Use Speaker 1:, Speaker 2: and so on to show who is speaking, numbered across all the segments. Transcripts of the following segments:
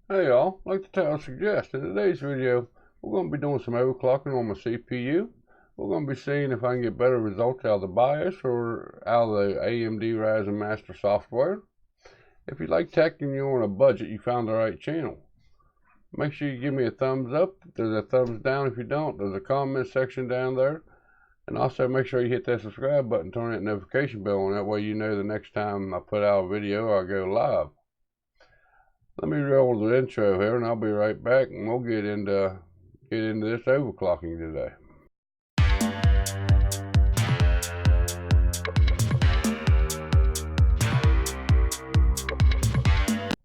Speaker 1: Hey y'all, like the title suggests, in today's video we're going to be doing some overclocking on my CPU. We're going to be seeing if I can get better results out of the BIOS or out of the AMD Ryzen Master software. If you like tech and you're on a budget, you found the right channel. Make sure you give me a thumbs up. There's a thumbs down if you don't. There's a comment section down there. And also make sure you hit that subscribe button, turn that notification bell on. That way you know the next time I put out a video or I go live. Let me roll the intro here and I'll be right back and we'll get into this overclocking today.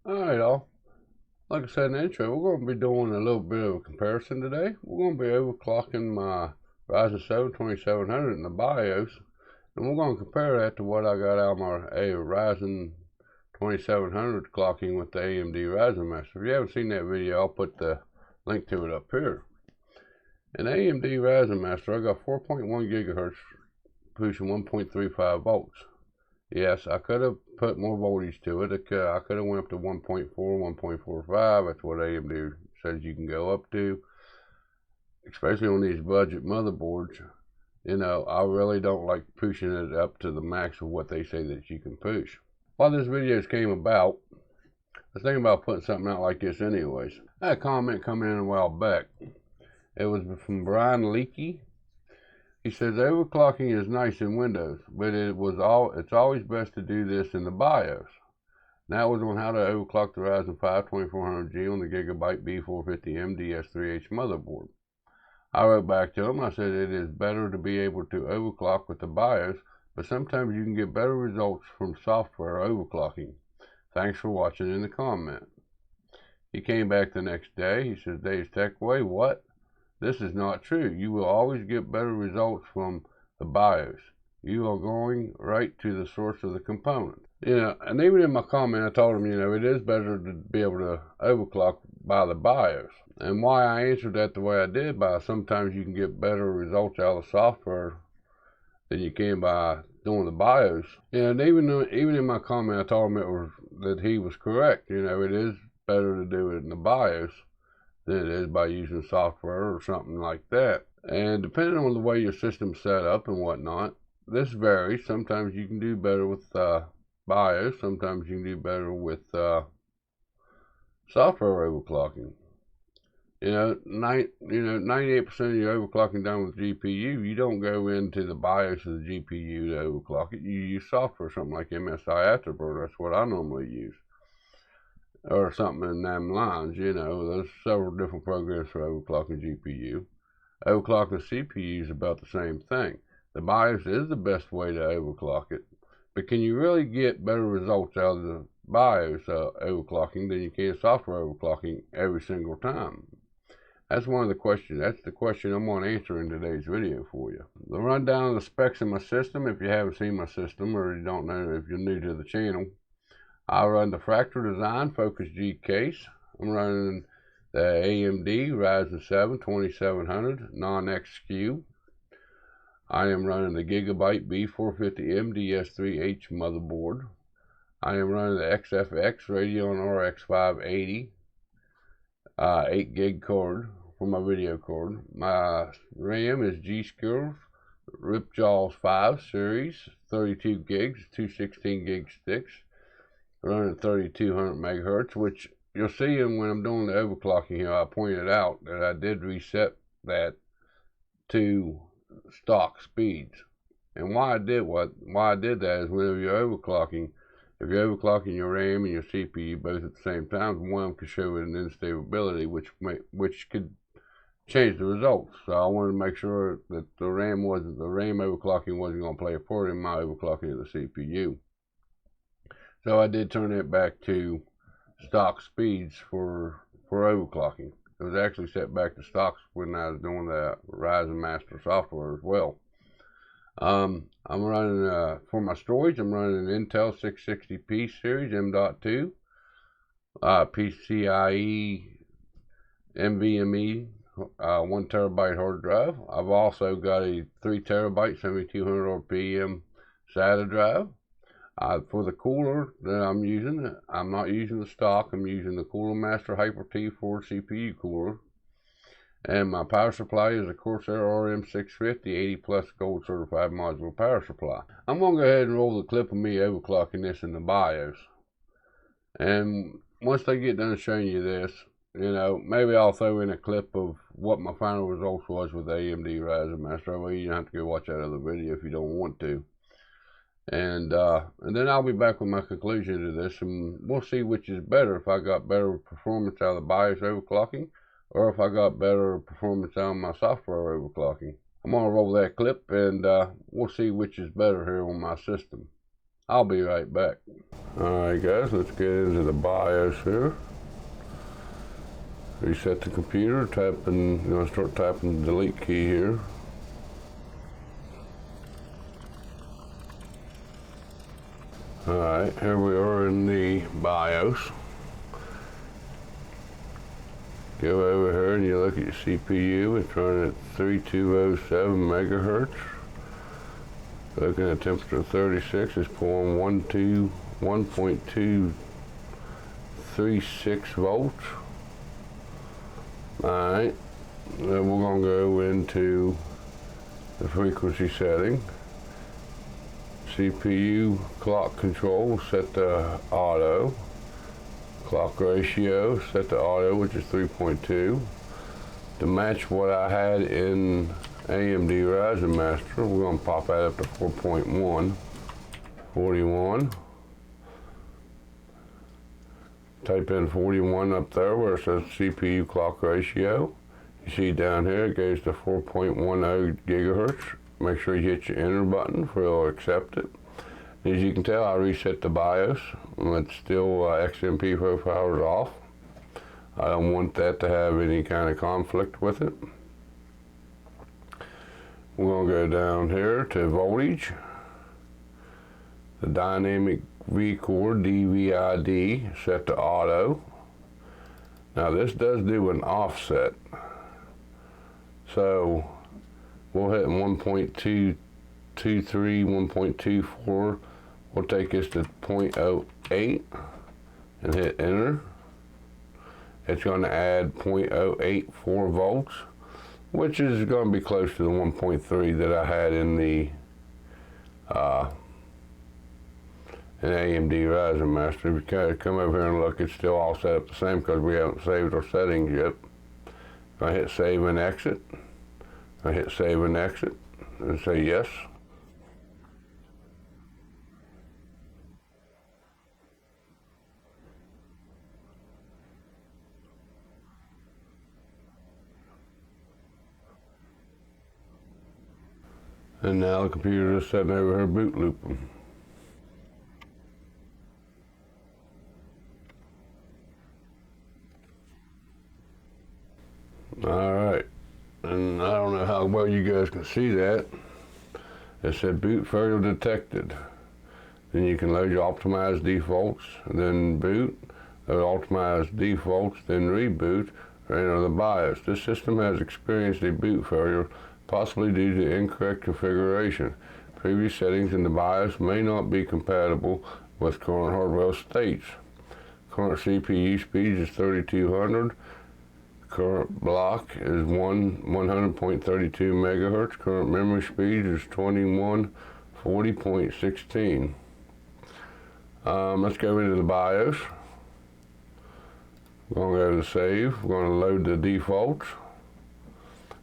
Speaker 1: Alright all, like I said in the intro, we're going to be doing a little bit of a comparison today. We're going to be overclocking my Ryzen 7 2700 in the BIOS, and we're going to compare that to what I got out of my Ryzen 2700 clocking with the AMD Ryzen Master. If you haven't seen that video, I'll put the link to it up here. In AMD Ryzen Master, I got 4.1 gigahertz pushing 1.35 volts. Yes, I could have put more voltage to it. I could have went up to 1.4, 1.45. That's what AMD says you can go up to, especially on these budget motherboards. You know, I really don't like pushing it up to the max of what they say that you can push. While this video came about, I was thinking about putting something out like this anyways. I had a comment come in a while back. It was from Brian Leakey. He says, overclocking is nice in Windows, but it's always best to do this in the BIOS. That was on how to overclock the Ryzen 5 2400G on the GIGABYTE B450M DS3H motherboard. I wrote back to him, I said it is better to be able to overclock with the BIOS, but sometimes you can get better results from software overclocking. Thanks for watching in the comment. He came back the next day. He says, Dave's Techway, what? This is not true. You will always get better results from the BIOS. You are going right to the source of the component. You know, and even in my comment, I told him, you know, it is better to be able to overclock by the BIOS. And why I answered that the way I did, by sometimes you can get better results out of the software than you can by doing the BIOS. And even in my comment, I told him that he was correct. You know, it is better to do it in the BIOS than it is by using software or something like that. And depending on the way your system's set up and whatnot, this varies. Sometimes you can do better with BIOS. Sometimes you can do better with software overclocking. You know, 98% of your overclocking done with GPU, you don't go into the BIOS of the GPU to overclock it. You use software, something like MSI Afterburner. That's what I normally use. Or something in them lines, you know. There's several different programs for overclocking GPU. Overclocking CPU is about the same thing. The BIOS is the best way to overclock it, but can you really get better results out of the BIOS overclocking than you can software overclocking every single time? That's one of the questions. That's the question I'm going to answer in today's video for you. The rundown of the specs of my system, if you haven't seen my system or you don't know, if you're new to the channel, I run the Fractal Design Focus G case. I'm running the AMD Ryzen 7 2700 non-X SKU. I am running the GIGABYTE B450M DS3H motherboard. I am running the XFX Radeon RX 580 8 gig card for my video card. My RAM is G.SKILL Ripjaws 5 series, 32 gigs, 216 gig sticks, running 3200 megahertz, which you'll see when I'm doing the overclocking here. I pointed out that I did reset that to stock speeds. And why I did that is whenever you're overclocking, if you're overclocking your RAM and your CPU both at the same time, one of them could show an instability, which could change the results. So I wanted to make sure that the RAM overclocking wasn't going to play a part in my overclocking of the CPU. So I did turn it back to stock speeds for overclocking. It was actually set back to stocks when I was doing the Ryzen Master software as well. I'm running, for my storage, I'm running an Intel 660p series M.2, PCIe NVMe 1 terabyte hard drive. I've also got a 3 terabyte 7200 RPM SATA drive. For the cooler that I'm using, I'm not using the stock. I'm using the Cooler Master Hyper T4 CPU cooler. And my power supply is a Corsair RM650 80 plus gold certified modular power supply. I'm going to go ahead and roll the clip of me overclocking this in the BIOS. And once they get done showing you this, you know, maybe I'll throw in a clip of what my final results was with the AMD Ryzen Master. Well, you don't have to go watch that other video if you don't want to. And then I'll be back with my conclusion to this, and we'll see which is better, if I got better performance out of the BIOS overclocking, or if I got better performance out of my software overclocking. I'm going to roll that clip, and we'll see which is better here on my system. I'll be right back. Alright guys, let's get into the BIOS here. Reset the computer, start typing the delete key here. Alright, here we are in the BIOS. Go over here and you look at your CPU. It's running at 3207 megahertz. Looking at temperature 36, it's pulling 1.236 volts. Alright, then we're going to go into the frequency setting. CPU clock control, set to auto. Clock ratio, set to auto, which is 3.2. To match what I had in AMD Ryzen Master, we're going to pop that up to 4.1. 41. Type in 41 up there where it says CPU clock ratio. You see down here it goes to 4.10 gigahertz. Make sure you hit your enter button for it'll accept it. As you can tell, I reset the BIOS, and it's still XMP profile is off. I don't want that to have any kind of conflict with it. We're going to go down here to voltage. The dynamic V-core DVID set to auto. Now this does do an offset. So we'll hit 1.223, 1.24. We'll take this to 0.08 and hit enter. It's going to add 0.084 volts, which is going to be close to the 1.3 that I had in the AMD Ryzen Master. If you kind of come over here and look, it's still all set up the same because we haven't saved our settings yet. If I hit save and exit, I hit save and exit and say yes. And now the computer is sitting over here boot looping. Alright, and I don't know how well you guys can see that. It said boot failure detected. Then you can load your optimized defaults, then boot, load optimized defaults, then reboot, or enter the BIOS. This system has experienced a boot failure, possibly due to incorrect configuration. Previous settings in the BIOS may not be compatible with current hardware states. Current CPU speed is 3200. Current block is 100.32 megahertz. Current memory speed is 2140.16. Let's go into the BIOS. We're going to go to save. We're going to load the defaults.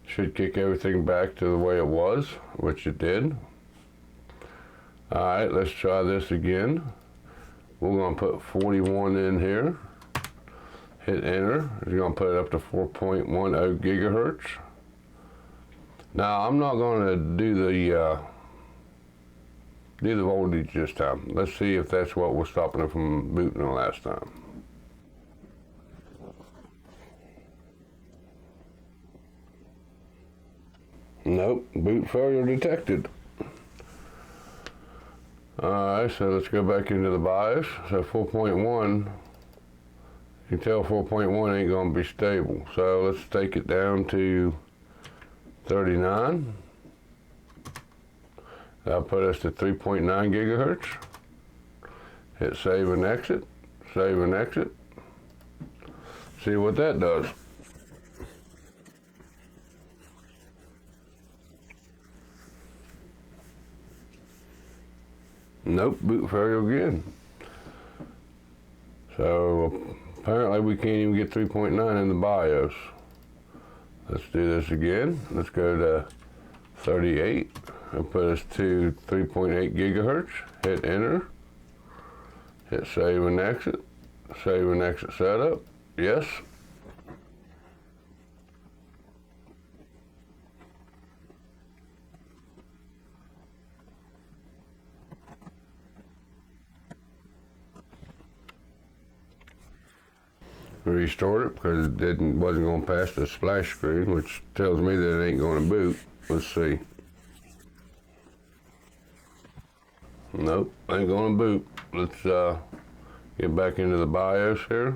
Speaker 1: Should kick everything back to the way it was, which it did. Alright, let's try this again. We're going to put 41 in here. Hit enter. You're going to put it up to 4.10 gigahertz. Now I'm not going to do the voltage this time. Let's see if that's what was stopping it from booting the last time. Nope, boot failure detected. Alright, so let's go back into the BIOS. So 4.1, you can tell 4.1 ain't going to be stable. So let's take it down to 39. That'll put us to 3.9 gigahertz. Hit save and exit, save and exit. See what that does. Nope, boot failure again. So apparently we can't even get 3.9 in the BIOS. Let's do this again. Let's go to 38 and put us to 3.8 gigahertz. Hit enter. Hit save and exit. Save and exit setup. Yes. Restart it because it wasn't going to pass the splash screen, which tells me that it ain't going to boot. Let's see. Nope, ain't going to boot. Let's get back into the BIOS here.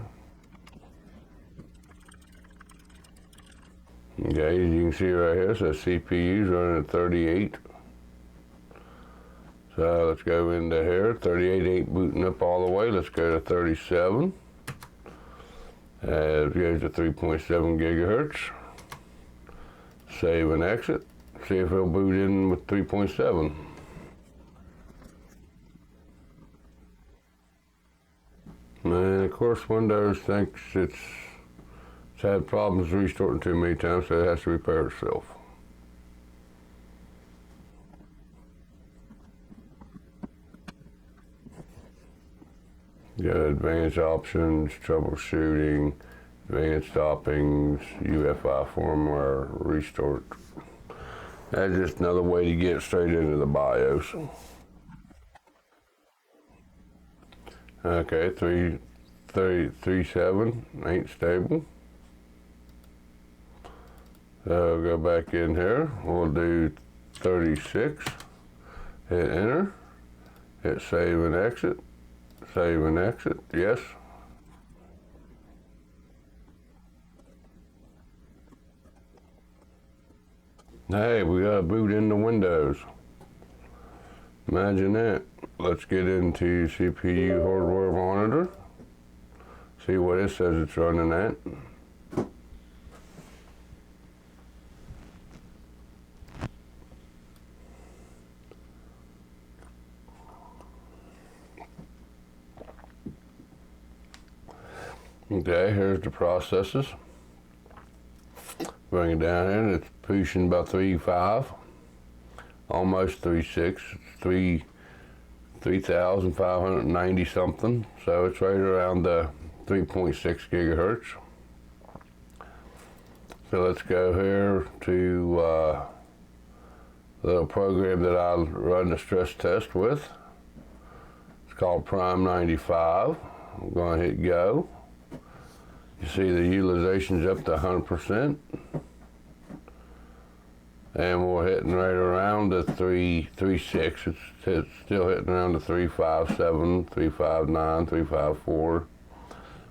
Speaker 1: Okay, as you can see right here, so CPU's running at 38. So let's go into here. 38 ain't booting up all the way. Let's go to 37. It goes to 3.7 gigahertz. Save and exit. See if it'll boot in with 3.7. And of course Windows thinks it's had problems restarting too many times, so it has to repair itself. Got advanced options, troubleshooting, advanced stoppings, UEFI firmware, restart. That's just another way to get straight into the BIOS. Okay, 3.7 ain't stable. So go back in here. We'll do 36. Hit enter. Hit save and exit. Save and exit, yes. Hey, we got to boot into Windows. Imagine that. Let's get into CPU hardware monitor. See what it says it's running at. Okay, here's the processes. Bring it down here, and it's pushing about 3.5, almost 3.6. It's 3,590 something, so it's right around the 3.6 gigahertz. So let's go here to the little program that I run the stress test with. It's called Prime 95. I'm going to hit go. You see the utilization's up to 100%. And we're hitting right around the 3.6. It's still hitting around the 3.57, 3.59, 3.54.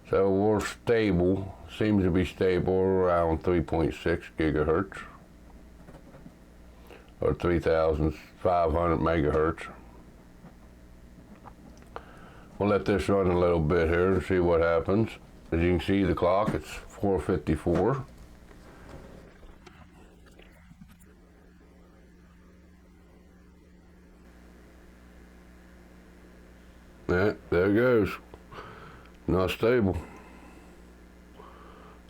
Speaker 1: So we're stable, seems to be stable around 3.6 gigahertz or 3,500 megahertz. We'll let this run a little bit here and see what happens. As you can see the clock, it's 4:54. Yeah, there it goes. Not stable.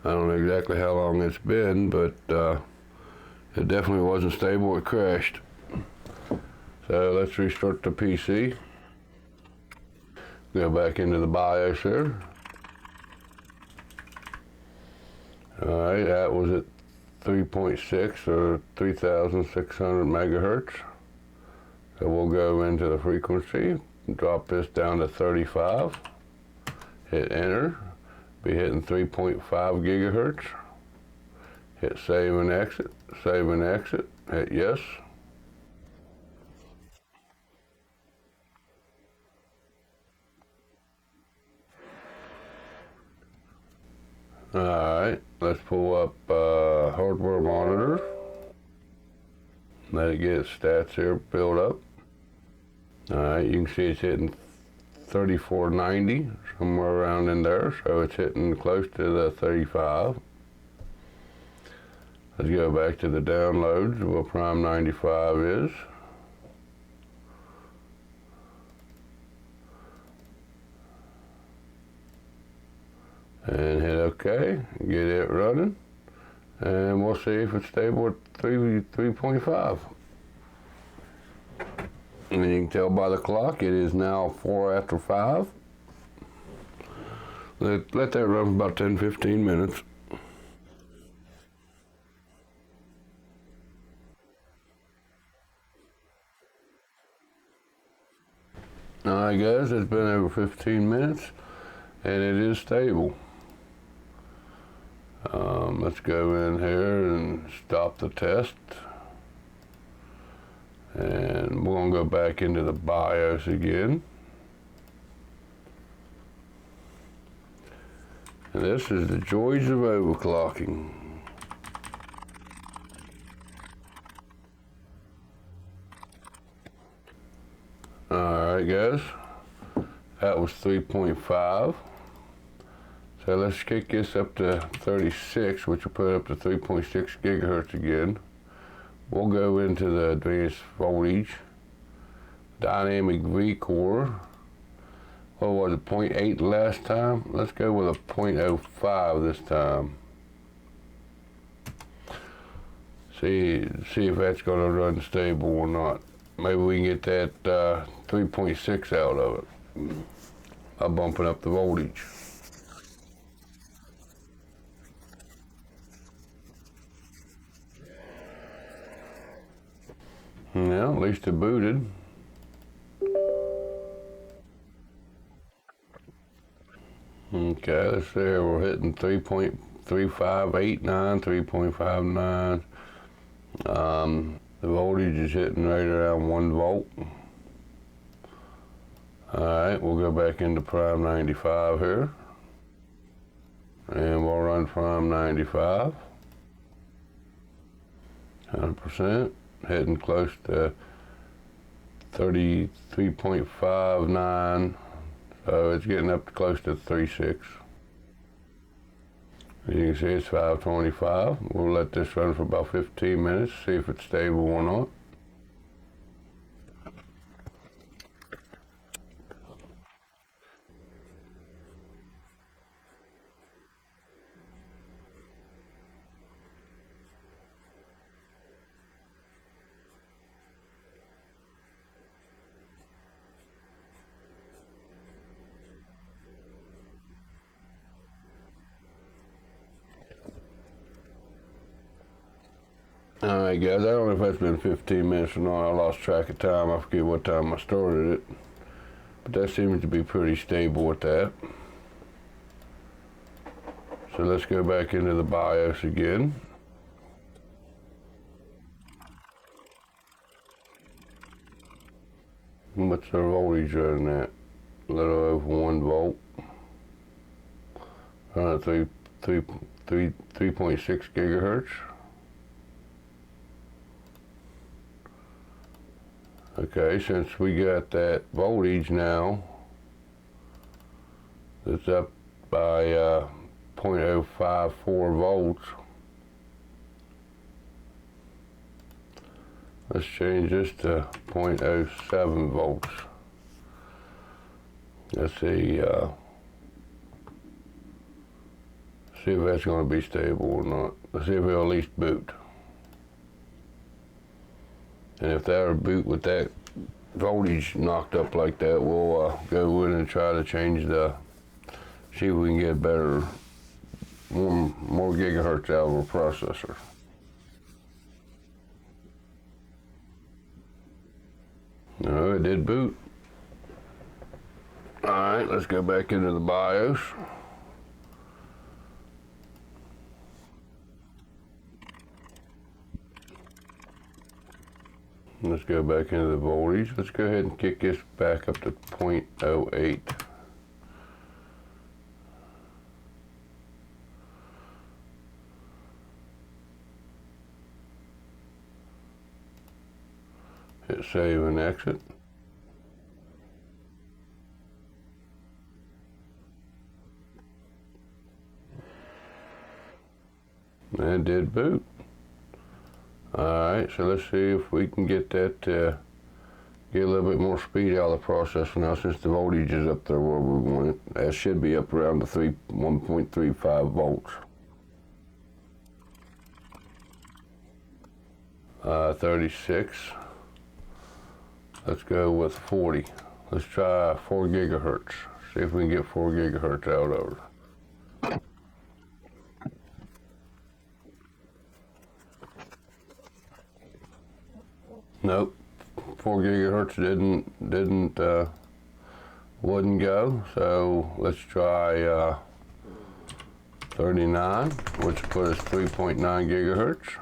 Speaker 1: I don't know exactly how long it's been, but it definitely wasn't stable. It crashed. So let's restart the PC. Go back into the BIOS here. All right, that was at 3.6 or 3,600 megahertz. So we'll go into the frequency, drop this down to 35, hit enter, be hitting 3.5 gigahertz, hit save and exit, hit yes. All right, let's pull up hardware monitor. Let it get its stats here build up. All right, you can see it's hitting 3490, somewhere around in there, so it's hitting close to the 35. Let's go back to the downloads, where Prime 95 is. And hit OK, get it running, and we'll see if it's stable at 3.5. And you can tell by the clock, it is now 4 after 5. Let that run for about 10-15 minutes. Alright guys, it's been over 15 minutes, and it is stable. Let's go in here and stop the test. And we're going to go back into the BIOS again. And this is the joys of overclocking. Alright guys, that was 3.5. So let's kick this up to 36, which will put it up to 3.6 gigahertz again. We'll go into the advanced voltage, dynamic V core. What was it, 0.8 last time? Let's go with a 0.05 this time. See if that's going to run stable or not. Maybe we can get that 3.6 out of it by bumping up the voltage. Well, at least it booted. Okay, let's see here. We're hitting 3.3589, 3.59. The voltage is hitting right around 1 volt. Alright, we'll go back into Prime 95 here. And we'll run Prime 95. 100%. Heading close to 33.59, so it's getting up to close to 3.6. As you can see, it's 525. We'll let this run for about 15 minutes, see if it's stable or not. Alright guys, I don't know if that's been 15 minutes or not. I lost track of time. I forget what time I started it. But that seems to be pretty stable with that. So let's go back into the BIOS again. What's the voltage running at? A little over 1 volt. 3.6 gigahertz. Okay, since we got that voltage now, it's up by 0.054 volts. Let's change this to 0.07 volts. Let's see if that's going to be stable or not. Let's see if it'll at least boot. And if that'll boot with that voltage knocked up like that, we'll go in and try to change see if we can get better, more gigahertz out of our processor. No, it did boot. Alright, let's go back into the BIOS. Let's go back into the voltage. Let's go ahead and kick this back up to 0.08. Hit save and exit. And it did boot. Alright, so let's see if we can get that get a little bit more speed out of the processor now, since the voltage is up there where we want it. That should be up around the 1.35 volts. 36. Let's go with 40. Let's try 4 gigahertz. See if we can get 4 gigahertz out of it. Nope. 4 gigahertz wouldn't go, so let's try 39, which put us 3.9 gigahertz.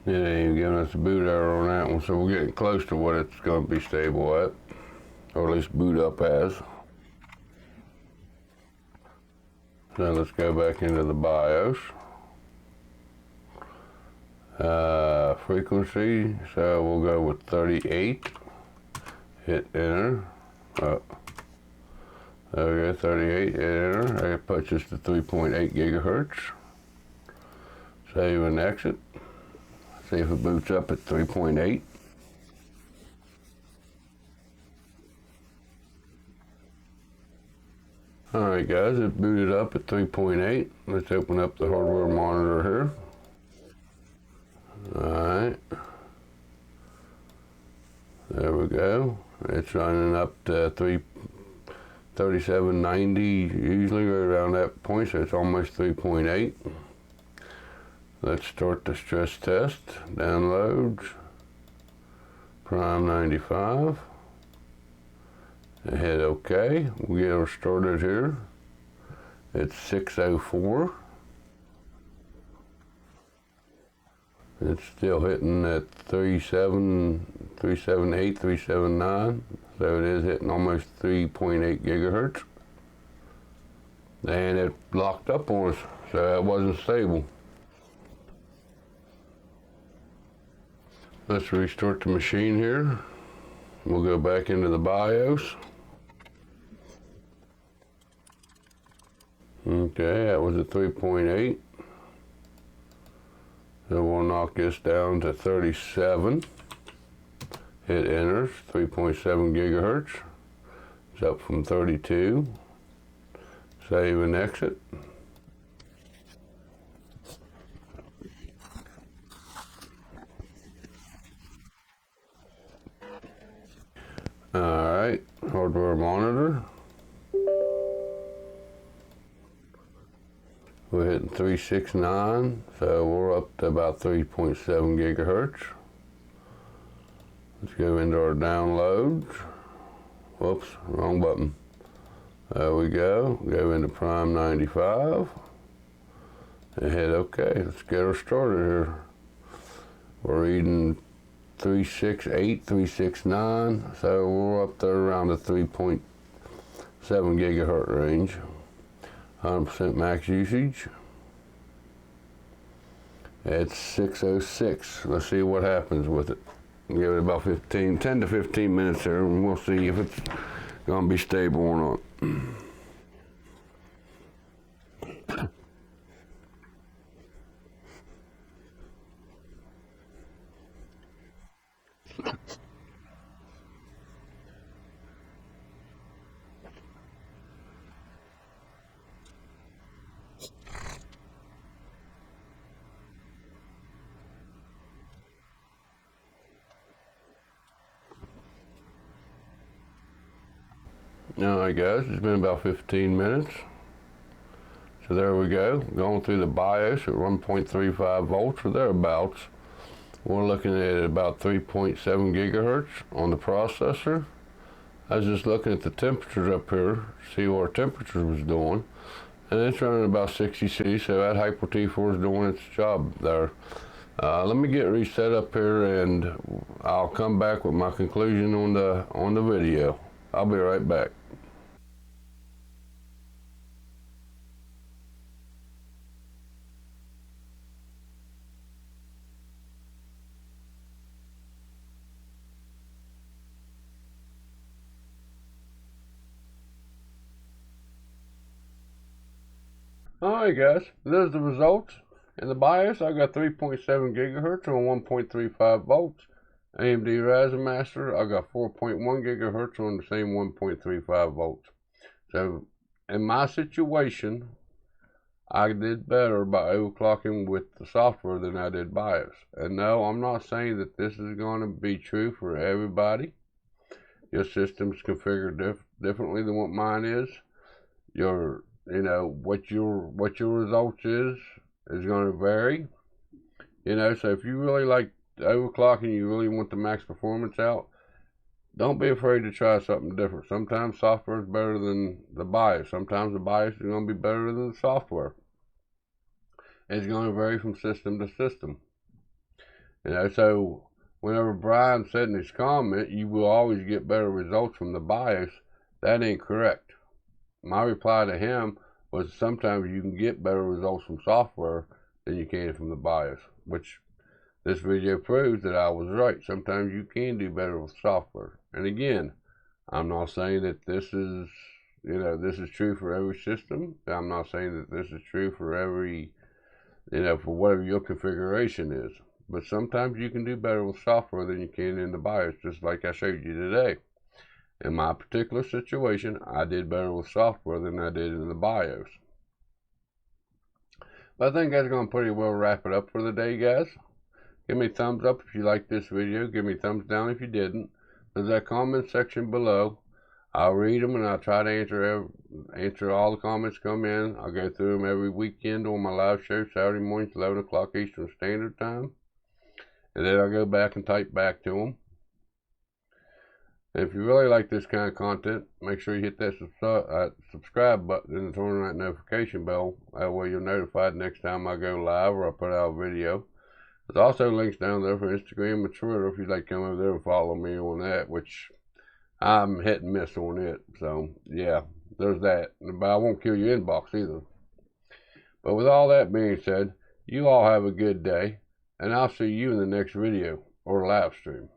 Speaker 1: It ain't even giving us a boot error on that one, so we're getting close to what it's going to be stable at, or at least boot up as. So let's go back into the BIOS. Frequency, so we'll go with 38. Hit enter. Oh. There we go, 38, hit enter. That puts us to 3.8 gigahertz. Save and exit. See if it boots up at 3.8. Alright guys, it booted up at 3.8. Let's open up the hardware monitor here. Alright. There we go. It's running up to 3790 usually, right around that point, so it's almost 3.8. Let's start the stress test. Downloads. Prime 95. And hit OK. We'll get her started here. It's 6:04. It's still hitting at 378, 379. So it is hitting almost 3.8 gigahertz. And it locked up on us, so it wasn't stable. Let's restart the machine here. We'll go back into the BIOS. Okay, that was at 3.8. So we'll knock this down to 37. Hit enter, 3.7 gigahertz. It's up from 32. Save and exit. Alright, hardware monitor. We're hitting 369, so we're up to about 3.7 gigahertz. Let's go into our downloads. Whoops, wrong button. There we go. Go into Prime 95 and hit OK. Let's get her started here. We're reading 368, 369, so we're up there around the 3.7 gigahertz range. 100% max usage. It's 6:06. Let's see what happens with it. Give it about 10 to 15 minutes here, and we'll see if it's going to be stable or not. Alright guys, it's been about 15 minutes. So there we go, going through the BIOS at 1.35 volts or thereabouts. We're looking at about 3.7 gigahertz on the processor. I was just looking at the temperatures up here, see what our temperature was doing. And it's running about 60 C, so that Hyper T4 is doing its job there. Let me get reset up here and I'll come back with my conclusion on the video. I'll be right back. Alright guys, there's the results. In the BIOS, I got 3.7 gigahertz on 1.35 volts. AMD Ryzen Master, I got 4.1 gigahertz on the same 1.35 volts. So, in my situation, I did better by overclocking with the software than I did BIOS. And no, I'm not saying that this is going to be true for everybody. Your system's configured differently than what mine is. What your results is going to vary. So if you really like overclocking, you really want the max performance out, don't be afraid to try something different. Sometimes software is better than the BIOS. Sometimes the BIOS is going to be better than the software. It's going to vary from system to system. So whenever Brian said in his comment, you will always get better results from the BIOS, that ain't correct. My reply to him was sometimes you can get better results from software than you can from the BIOS, which this video proves that I was right. Sometimes you can do better with software. And again, I'm not saying that this is, this is true for every system. I'm not saying that this is true for every, for whatever your configuration is. But sometimes you can do better with software than you can in the BIOS, just like I showed you today. In my particular situation, I did better with software than I did in the BIOS. But I think that's going to pretty well wrap it up for the day, guys. Give me a thumbs up if you liked this video. Give me a thumbs down if you didn't. There's that comment section below. I'll read them and I'll try to answer all the comments come in. I'll go through them every weekend on my live show, Saturday mornings, 11 o'clock Eastern Standard Time. And then I'll go back and type back to them. If you really like this kind of content, make sure you hit that subscribe button and turn on that notification bell. That way you're notified next time I go live or I put out a video. There's also links down there for Instagram and Twitter if you'd like to come over there and follow me on that, which I'm hit and miss on it. So, yeah, there's that. But I won't kill your inbox either. But with all that being said, you all have a good day, and I'll see you in the next video or live stream.